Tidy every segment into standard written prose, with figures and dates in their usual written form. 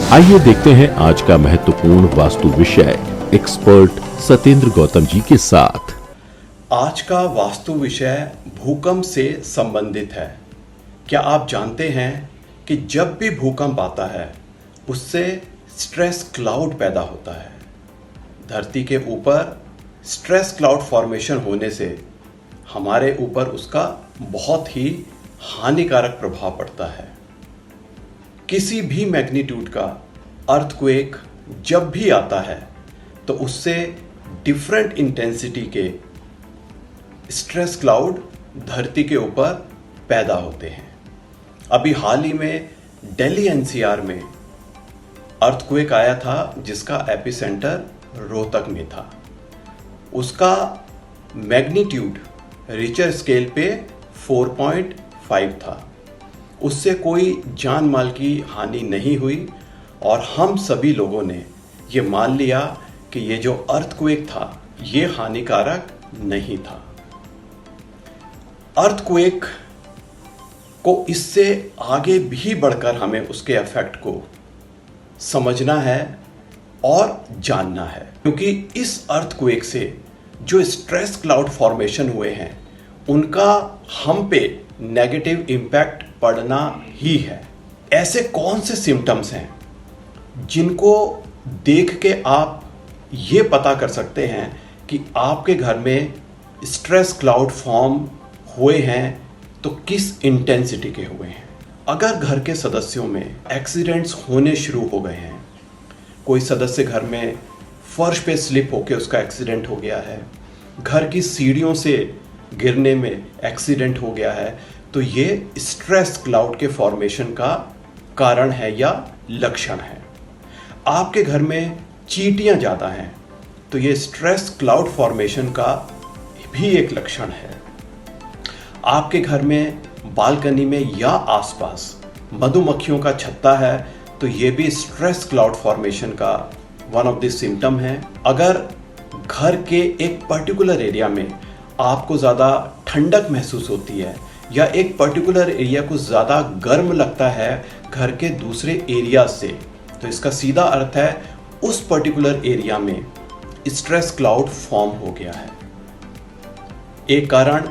आइए देखते हैं आज का महत्वपूर्ण वास्तु विषय एक्सपर्ट सत्येंद्र गौतम जी के साथ। आज का वास्तु विषय भूकंप से संबंधित है। क्या आप जानते हैं कि जब भी भूकंप आता है उससे स्ट्रेस क्लाउड पैदा होता है। धरती के ऊपर स्ट्रेस क्लाउड फॉर्मेशन होने से हमारे ऊपर उसका बहुत ही हानिकारक प्रभाव पड़ता है। किसी भी मैग्नीट्यूड का अर्थक्वेक जब भी आता है तो उससे डिफरेंट इंटेंसिटी के स्ट्रेस क्लाउड धरती के ऊपर पैदा होते हैं। अभी हाल ही में दिल्ली एनसीआर में अर्थक्वेक आया था जिसका एपिसेंटर रोहतक में था। उसका मैग्नीट्यूड रिचर स्केल पे 4.5 था। उससे कोई जान माल की हानि नहीं हुई और हम सभी लोगों ने ये मान लिया कि ये जो अर्थक्वेक था ये हानिकारक नहीं था। अर्थक्वेक को इससे आगे भी बढ़कर हमें उसके इफेक्ट को समझना है और जानना है, क्योंकि इस अर्थक्वेक से जो स्ट्रेस क्लाउड फॉर्मेशन हुए हैं उनका हम पे नेगेटिव इम्पैक्ट पड़ना ही है। ऐसे कौन से सिम्टम्स हैं जिनको देख के आप ये पता कर सकते हैं कि आपके घर में स्ट्रेस क्लाउड फॉर्म हुए हैं तो किस इंटेंसिटी के हुए हैं। अगर घर के सदस्यों में एक्सीडेंट्स होने शुरू हो गए हैं, कोई सदस्य घर में फर्श पे स्लिप होकर उसका एक्सीडेंट हो गया है, घर की सीढ़ियों से गिरने में एक्सीडेंट हो गया है, तो ये स्ट्रेस क्लाउड के फॉर्मेशन का कारण है या लक्षण है। आपके घर में चींटियां ज़्यादा हैं तो ये स्ट्रेस क्लाउड फॉर्मेशन का भी एक लक्षण है। आपके घर में बालकनी में या आसपास मधुमक्खियों का छत्ता है तो ये भी स्ट्रेस क्लाउड फॉर्मेशन का वन ऑफ द सिम्टम है। अगर घर के एक पर्टिकुलर एरिया में आपको ज़्यादा ठंडक महसूस होती है या एक पर्टिकुलर एरिया को ज़्यादा गर्म लगता है घर के दूसरे एरिया से, तो इसका सीधा अर्थ है उस पर्टिकुलर एरिया में स्ट्रेस क्लाउड फॉर्म हो गया है। एक कारण,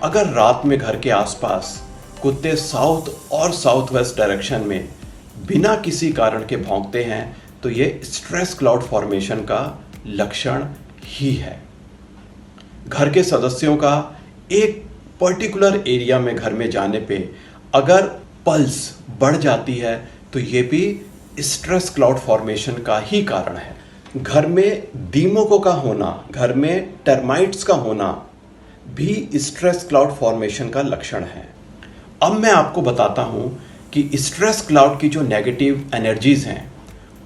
अगर रात में घर के आसपास कुत्ते साउथ और साउथ वेस्ट डायरेक्शन में बिना किसी कारण के भौंकते हैं तो ये स्ट्रेस क्लाउड फॉर्मेशन का लक्षण ही है। घर के सदस्यों का एक पर्टिकुलर एरिया में घर में जाने पे अगर पल्स बढ़ जाती है तो ये भी स्ट्रेस क्लाउड फॉर्मेशन का ही कारण है। घर में दीमकों का होना, घर में टर्माइट्स का होना भी स्ट्रेस क्लाउड फॉर्मेशन का लक्षण है। अब मैं आपको बताता हूं कि स्ट्रेस क्लाउड की जो नेगेटिव एनर्जीज हैं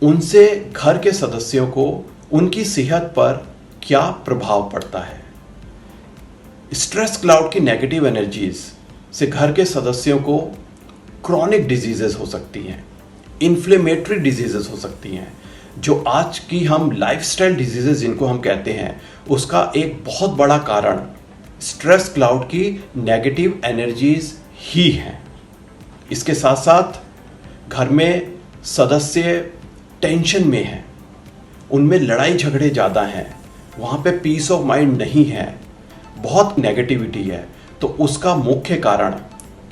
उनसे घर के सदस्यों को उनकी सेहत पर क्या प्रभाव पड़ता है। स्ट्रेस क्लाउड की नेगेटिव एनर्जीज से घर के सदस्यों को क्रॉनिक डिजीजेस हो सकती हैं, इन्फ्लेमेटरी डिजीजेस हो सकती हैं, जो आज की हम लाइफस्टाइल डिजीजेस जिनको हम कहते हैं उसका एक बहुत बड़ा कारण स्ट्रेस क्लाउड की नेगेटिव एनर्जीज ही हैं। इसके साथ साथ घर में सदस्य टेंशन में हैं, उनमें लड़ाई झगड़े ज़्यादा हैं, वहाँ पे पीस ऑफ माइंड नहीं है, बहुत नेगेटिविटी है, तो उसका मुख्य कारण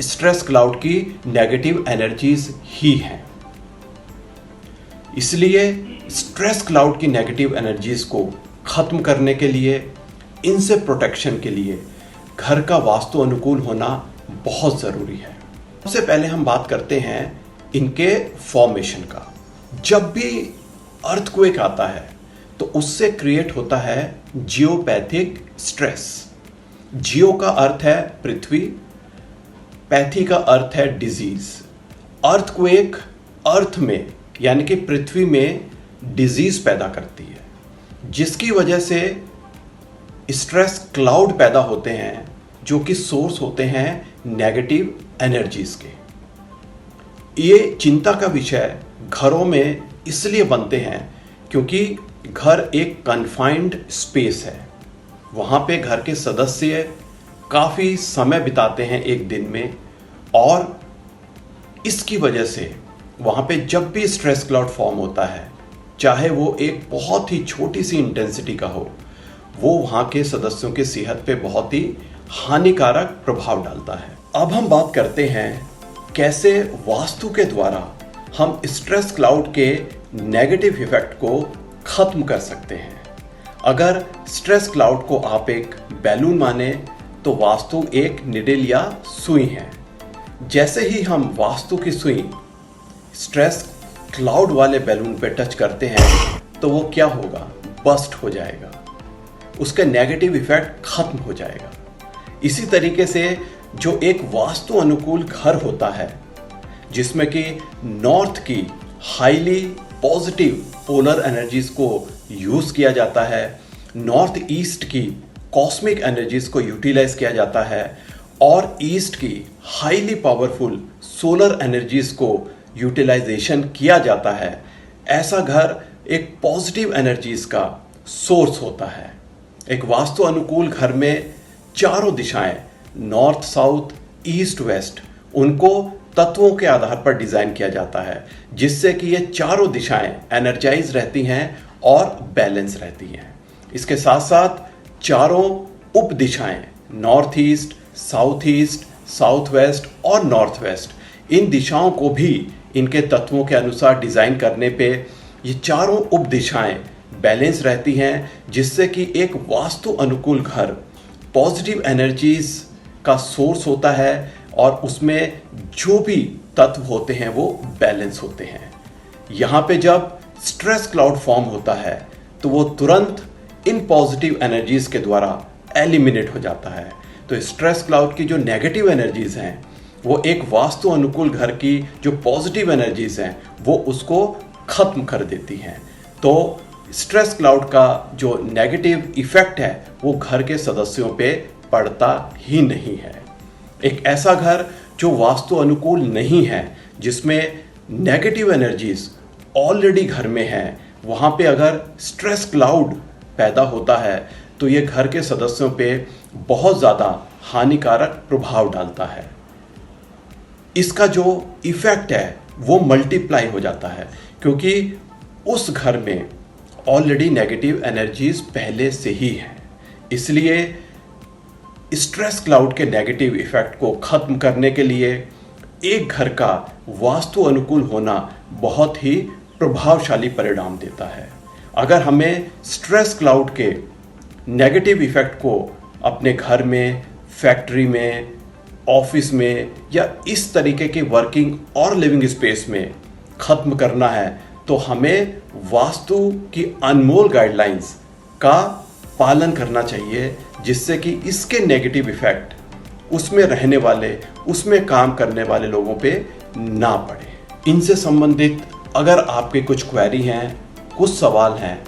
स्ट्रेस क्लाउड की नेगेटिव एनर्जीज ही हैं। इसलिए स्ट्रेस क्लाउड की नेगेटिव एनर्जीज को खत्म करने के लिए, इनसे प्रोटेक्शन के लिए घर का वास्तु अनुकूल होना बहुत ज़रूरी है। सबसे पहले हम बात करते हैं इनके फॉर्मेशन का। जब भी अर्थक्वेक आता है तो उससे क्रिएट होता है जियोपैथिक स्ट्रेस। जियो का अर्थ है पृथ्वी, पैथी का अर्थ है डिजीज। अर्थक्वेक अर्थ में यानी कि पृथ्वी में डिजीज पैदा करती है, जिसकी वजह से स्ट्रेस क्लाउड पैदा होते हैं जो कि सोर्स होते हैं नेगेटिव एनर्जीज के। ये चिंता का विषय घरों में इसलिए बनते हैं क्योंकि घर एक कन्फाइंड स्पेस है, वहाँ पे घर के सदस्य काफ़ी समय बिताते हैं एक दिन में, और इसकी वजह से वहाँ पे जब भी स्ट्रेस क्लाउड फॉर्म होता है, चाहे वो एक बहुत ही छोटी सी इंटेंसिटी का हो, वो वहाँ के सदस्यों की सेहत पे बहुत ही हानिकारक प्रभाव डालता है। अब हम बात करते हैं कैसे वास्तु के द्वारा हम स्ट्रेस क्लाउड के नेगेटिव इफेक्ट को खत्म कर सकते हैं। अगर स्ट्रेस क्लाउड को आप एक बैलून माने तो वास्तु एक निडल या सुई है। जैसे ही हम वास्तु की सुई स्ट्रेस क्लाउड वाले बैलून पे टच करते हैं तो वो क्या होगा, बस्ट हो जाएगा, उसका नेगेटिव इफेक्ट खत्म हो जाएगा। इसी तरीके से जो एक वास्तु अनुकूल घर होता है जिसमें कि नॉर्थ की हाईली पॉजिटिव पोलर एनर्जीज को यूज किया जाता है, नॉर्थ ईस्ट की कॉस्मिक एनर्जीज को यूटिलाइज किया जाता है और ईस्ट की हाईली पावरफुल सोलर एनर्जीज को यूटिलाइजेशन किया जाता है, ऐसा घर एक पॉजिटिव एनर्जीज का सोर्स होता है। एक वास्तु अनुकूल घर में चारों दिशाएं नॉर्थ साउथ ईस्ट वेस्ट उनको तत्वों के आधार पर डिजाइन किया जाता है जिससे कि ये चारों दिशाएं एनर्जाइज रहती हैं और बैलेंस रहती हैं। इसके साथ साथ चारों उप दिशाएं नॉर्थ ईस्ट, साउथ वेस्ट और नॉर्थ वेस्ट, इन दिशाओं को भी इनके तत्वों के अनुसार डिजाइन करने पे ये चारों उप दिशाएं बैलेंस रहती हैं जिससे कि एक वास्तु अनुकूल घर पॉजिटिव एनर्जीज का सोर्स होता है और उसमें जो भी तत्व होते हैं वो बैलेंस होते हैं। यहाँ पे जब स्ट्रेस क्लाउड फॉर्म होता है तो वो तुरंत इन पॉजिटिव एनर्जीज के द्वारा एलिमिनेट हो जाता है। तो स्ट्रेस क्लाउड की जो नेगेटिव एनर्जीज हैं वो एक वास्तु अनुकूल घर की जो पॉजिटिव एनर्जीज हैं वो उसको खत्म कर देती हैं। तो स्ट्रेस क्लाउड का जो नेगेटिव इफेक्ट है वो घर के सदस्यों पे पड़ता ही नहीं है। एक ऐसा घर जो वास्तु अनुकूल नहीं है, जिसमें नेगेटिव एनर्जीज ऑलरेडी घर में है, वहाँ पे अगर स्ट्रेस क्लाउड पैदा होता है तो ये घर के सदस्यों पे बहुत ज़्यादा हानिकारक प्रभाव डालता है। इसका जो इफेक्ट है वो मल्टीप्लाई हो जाता है क्योंकि उस घर में ऑलरेडी नेगेटिव एनर्जीज पहले से ही हैं। इसलिए स्ट्रेस क्लाउड के नेगेटिव इफेक्ट को खत्म करने के लिए एक घर का वास्तु अनुकूल होना बहुत ही प्रभावशाली परिणाम देता है। अगर हमें स्ट्रेस क्लाउड के नेगेटिव इफेक्ट को अपने घर में, फैक्ट्री में, ऑफिस में या इस तरीके के वर्किंग और लिविंग स्पेस में खत्म करना है तो हमें वास्तु की अनमोल गाइडलाइंस का पालन करना चाहिए जिससे कि इसके नेगेटिव इफेक्ट उसमें रहने वाले, उसमें काम करने वाले लोगों पे ना पड़े। इनसे संबंधित अगर आपके कुछ क्वेरी हैं, कुछ सवाल हैं,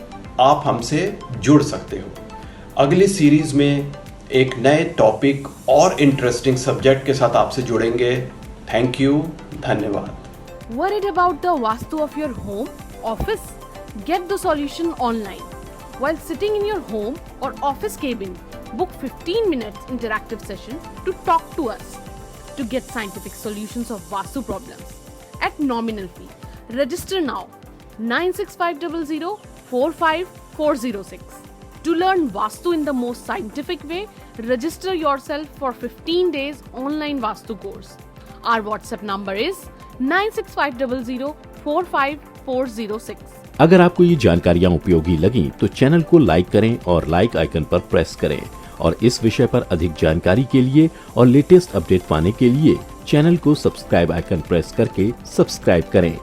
आप हमसे जुड़ सकते हो। अगली सीरीज में एक नए टॉपिक और इंटरेस्टिंग सब्जेक्ट के साथ आपसे जुड़ेंगे। थैंक यू, धन्यवाद। Worried about the Vastu of your home, office? Get the solution online. While sitting in your home or office cabin, book 15 minutes interactive session to talk to us to get scientific solutions of Vastu problems at nominal fee. Register now 96500 45406. To learn Vastu in the most scientific way, register yourself for 15 days online Vastu course. Our WhatsApp number is 96500 45406. अगर आपको ये जानकारियाँ उपयोगी लगी तो channel को like करें और लाइक आइकन पर प्रेस करें और इस विषय पर अधिक जानकारी के लिए और लेटेस्ट अपडेट पाने के लिए चैनल को सब्सक्राइब आइकन प्रेस करके सब्सक्राइब करें।